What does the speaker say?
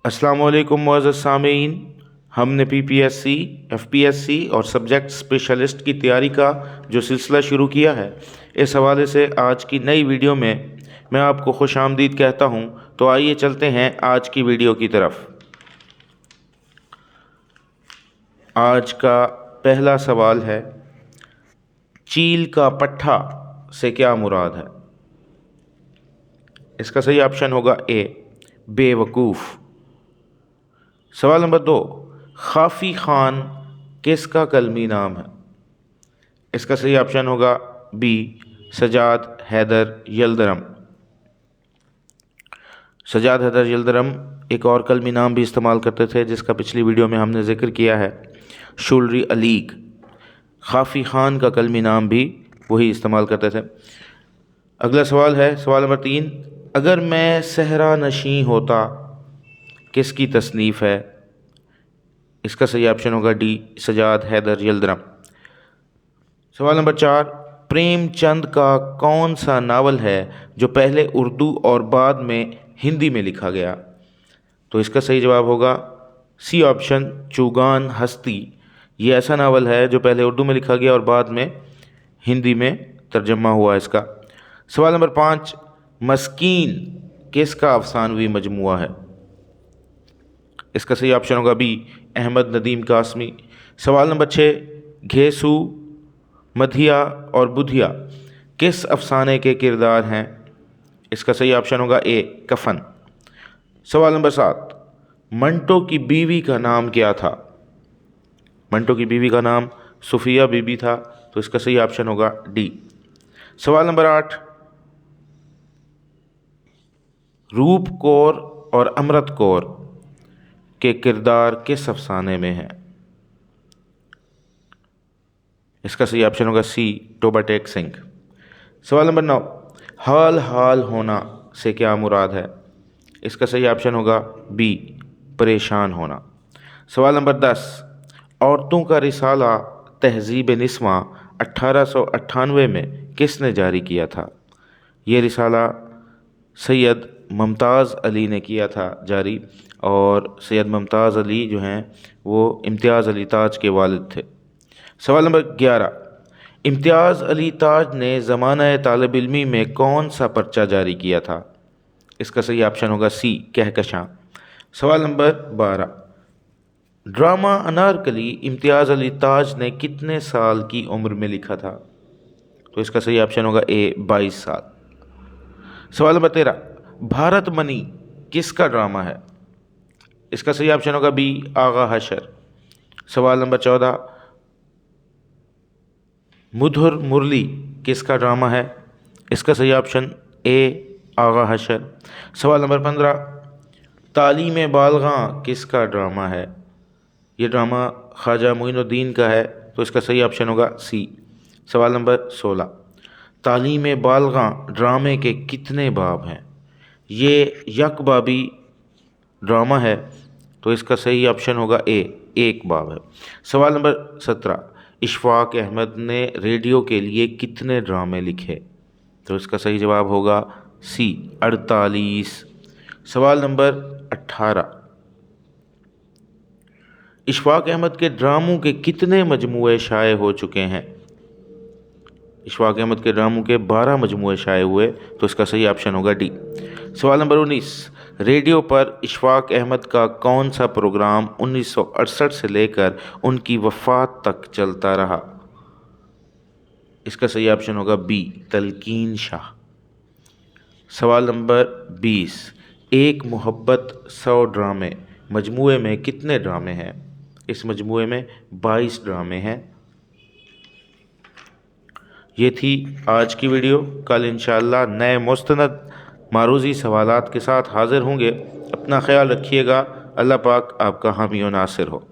अस्सलाम वालेकुम मुअज़्ज़ज़ सामीन। हमने PPSC, FPSC और सब्जेक्ट स्पेशलिस्ट की तैयारी का जो सिलसिला शुरू किया है, इस हवाले से आज की नई वीडियो में मैं आपको खुश आमदीद कहता हूँ। तो आइए चलते हैं आज की वीडियो की तरफ। आज का पहला सवाल है, चील का पट्ठा से क्या मुराद है? इसका सही ऑप्शन होगा ए, बेवकूफ़। सवाल नंबर 2, खाफ़ी खान किसका कलमी नाम है? इसका सही ऑप्शन होगा बी, सजाद हैदर यल्दरम। सजाद हैदर यल्दरम एक और कलमी नाम भी इस्तेमाल करते थे, जिसका पिछली वीडियो में हमने ज़िक्र किया है, शुलरी अलीग। खाफ़ी खान का कलमी नाम भी वही इस्तेमाल करते थे। अगला सवाल है, सवाल नंबर 3, अगर मैं सहरा नशीं होता किसकी तसनीफ़ है? इसका सही ऑप्शन होगा डी, सजाद हैदर यल्दरम। सवाल नंबर 4, प्रेमचंद का कौन सा नावल है जो पहले उर्दू और बाद में हिंदी में लिखा गया? तो इसका सही जवाब होगा सी ऑप्शन, चुगान हस्ती। ये ऐसा नावल है जो पहले उर्दू में लिखा गया और बाद में हिंदी में तर्जमा हुआ इसका। सवाल नंबर 5, मस्कीन किसका अफसानवी मजमुआ है? इसका सही ऑप्शन होगा बी, अहमद नदीम कासमी। सवाल नंबर 6, घेसू, मधिया और बुधिया किस अफसाने के किरदार हैं? इसका सही ऑप्शन होगा ए, कफन। सवाल नंबर 7, मंटो की बीवी का नाम क्या था? मंटो की बीवी का नाम सुफिया बीबी था, तो इसका सही ऑप्शन होगा डी। सवाल नंबर 8, रूप कौर और अमृत कौर के किरदार किस अफसाने में हैं? इसका सही ऑप्शन होगा सी, टोबा टेक सिंह। सवाल नंबर 9, हाल हाल होना से क्या मुराद है? इसका सही ऑप्शन होगा बी, परेशान होना। सवाल नंबर 10, औरतों का रिसाला तहज़ीब निस्वा 1898 में किसने जारी किया था? ये रिसाला सैयद मुमताज़ अली ने किया था जारी, और सैयद मुमताज़ अली जो हैं वो इम्तियाज़ अली ताज के वालिद थे। सवाल नंबर 11, इम्तियाज़ अली ताज ने ज़माना तालिब इल्मी में कौन सा पर्चा जारी किया था? इसका सही ऑप्शन होगा सी, कहकशां। सवाल नंबर 12, ड्रामा अनारकली इम्तियाज़ अली ताज ने कितने साल की उम्र में लिखा था? तो इसका सही ऑप्शन होगा ए, 22 साल। सवाल नंबर 13, भारत मनी किसका ड्रामा है? इसका सही ऑप्शन होगा बी, आगा हशर। सवाल नंबर 14, मुधुर मुरली किसका ड्रामा है? इसका सही ऑप्शन ए, आगा हशर। सवाल नंबर 15, तालीम बालगां किसका ड्रामा है? ये ड्रामा ख्वाजा मोइनुद्दीन का है, तो इसका सही ऑप्शन होगा सी। सवाल नंबर 16, तालीम बालगां ड्रामे के कितने बाब हैं? ये यकबाबी ड्रामा है, तो इसका सही ऑप्शन होगा ए, एक बाब है। सवाल नंबर 17, इशफाक अहमद ने रेडियो के लिए कितने ड्रामे लिखे? तो इसका सही जवाब होगा सी, 48। सवाल नंबर 18, इशफाक अहमद के ड्रामों के कितने मजमूए शाये हो चुके हैं? इशफाक अहमद के ड्रामों के 12 मजमूए शाये हुए, तो इसका सही ऑप्शन होगा डी। सवाल नंबर 19, रेडियो पर इशफाक अहमद का कौन सा प्रोग्राम 1968 से लेकर उनकी वफ़ात तक चलता रहा? इसका सही ऑप्शन होगा बी, तलकीन शाह। सवाल नंबर 20, एक मोहब्बत 100 ड्रामे मजमूए में कितने ड्रामे हैं? इस मजमूए में 22 ड्रामे हैं। ये थी आज की वीडियो। कल इंशाअल्लाह नए मुस्तनद मारूज़ी सवालात के साथ हाज़िर होंगे। अपना ख्याल रखिएगा। अल्लाह पाक आपका हामी और नासिर हो।